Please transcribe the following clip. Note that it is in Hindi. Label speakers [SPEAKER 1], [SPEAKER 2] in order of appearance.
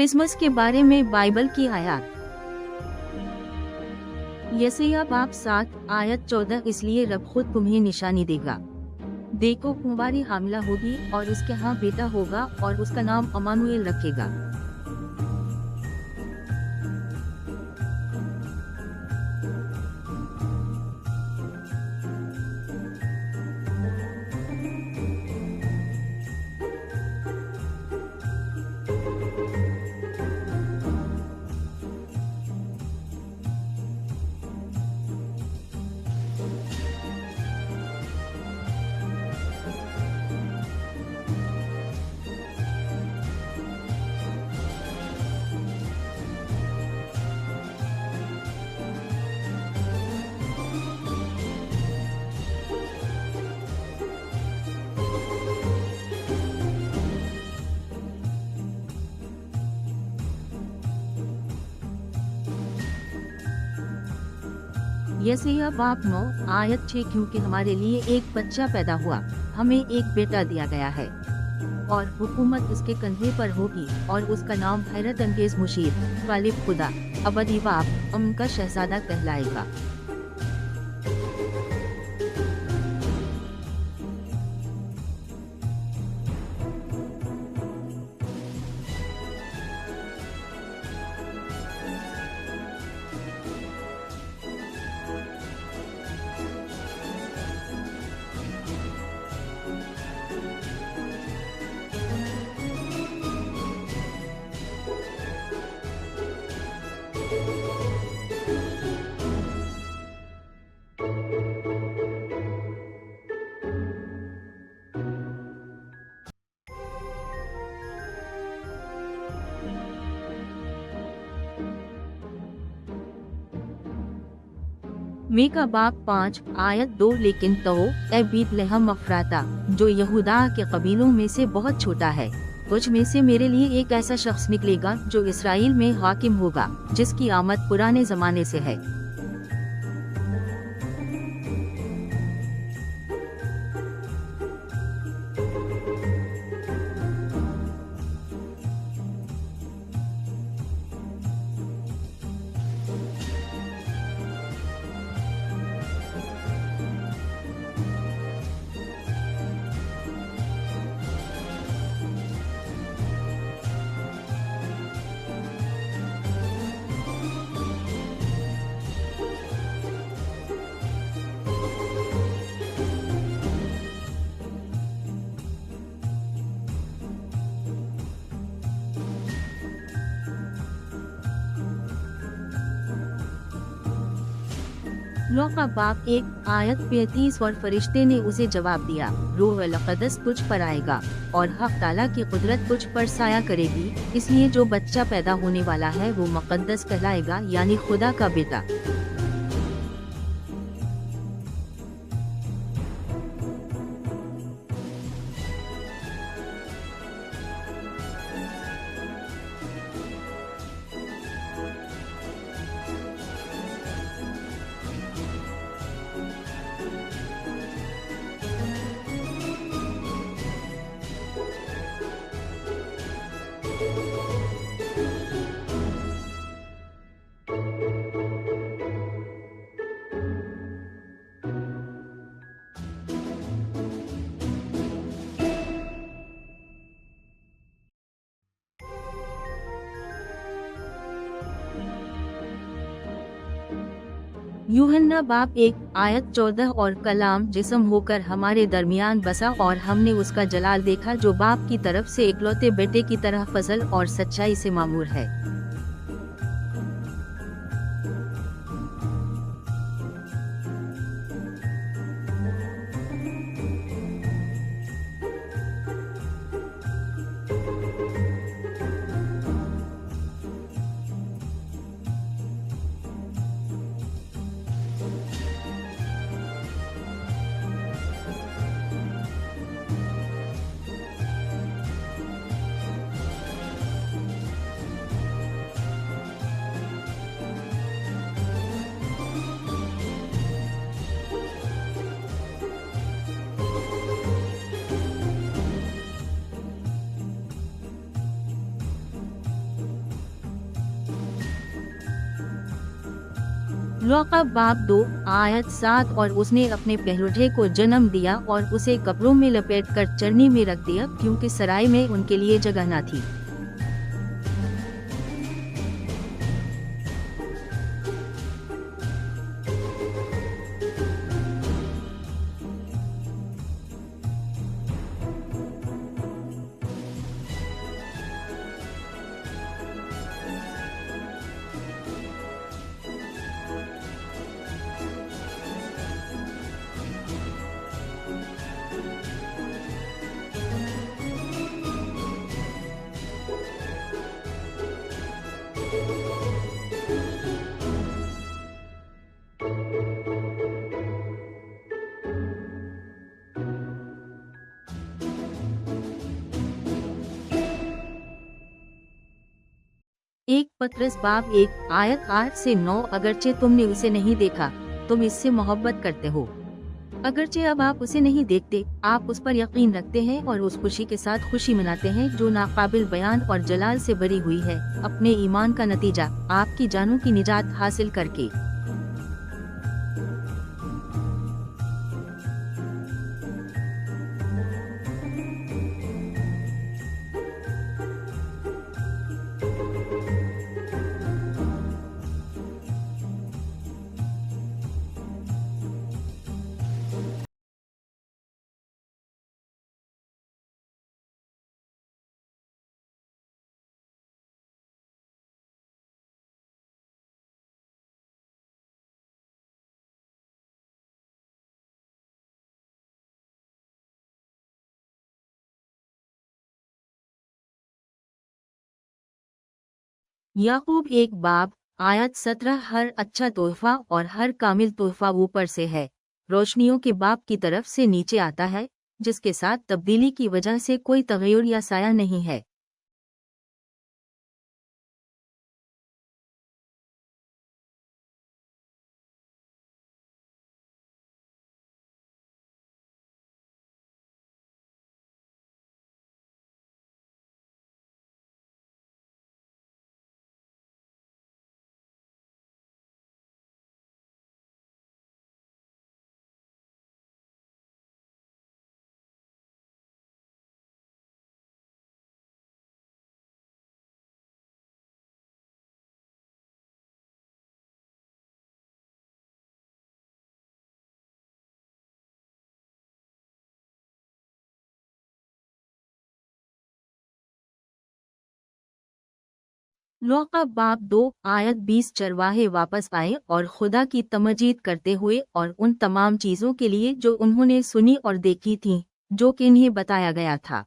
[SPEAKER 1] क्रिसमस के बारे में बाइबल की आयत। यशायाह बाब 7 आयत 14। इसलिए रब खुद तुम्हें निशानी देगा, देखो कुंवारी हामिला होगी और उसके यहाँ बेटा होगा और उसका नाम अमानुएल रखेगा। यशायाह बाब 9 आयत 6। क्योंकि हमारे लिए एक बच्चा पैदा हुआ, हमें एक बेटा दिया गया है और हुकूमत उसके कंधे पर होगी और उसका नाम हैरत अंगेज, मुशीर, गालिब, खुदा, अबदी बाप, अमन का शहजादा कहलाएगा। मीका बाब 5 आयत 2। लेकिन तो ए बीतलहम अफराता, जो यहूदा के कबीलों में से बहुत छोटा है, कुछ में से मेरे लिए एक ऐसा शख्स निकलेगा जो इसराइल में हाकिम होगा, जिसकी आमद पुराने जमाने से है। लूका बाब 1 आयत 35। और फरिश्ते ने उसे जवाब दिया, रूह अल क़ुद्स तुझ पर आएगा और हक़ ताला की कुदरत तुझ पर साया करेगी, इसलिए जो बच्चा पैदा होने वाला है वो मुक़द्दस कहलाएगा, यानी खुदा का बेटा। यूहन्ना बाब 1 आयत 14। और कलाम जिस्म होकर हमारे दरमियान बसा और हमने उसका जलाल देखा, जो बाप की तरफ से इकलौते बेटे की तरह फजल और सच्चाई से मामूर है। लूका बाब 2 आयत 7 और उसने अपने पहलौठे को जन्म दिया और उसे कपड़ों में लपेटकर चरनी में रख दिया क्योंकि सराय में उनके लिए जगह न थी। एक पत्रस बाब 1 आयत 8 से 9 अगरचे तुमने उसे नहीं देखा, तुम इससे मोहब्बत करते हो। अगरचे अब आप उसे नहीं देखते, आप उस पर यकीन रखते हैं और उस खुशी के साथ खुशी मनाते हैं जो नाकाबिल बयान और जलाल से भरी हुई है, अपने ईमान का नतीजा आपकी जानों की निजात हासिल करके। याकूब 1 बाब आयत 17 हर अच्छा तोहफा और हर कामिल तोहफा ऊपर से है, रोशनियों के बाप की तरफ से नीचे आता है, जिसके साथ तब्दीली की वजह से कोई तगय्युर या साया नहीं है। लूका बाब 2 आयत 20 चरवाहे वापस आए और खुदा की तमजीद करते हुए और उन तमाम चीज़ों के लिए जो उन्होंने सुनी और देखी थीं, जो कि इन्हें बताया गया था।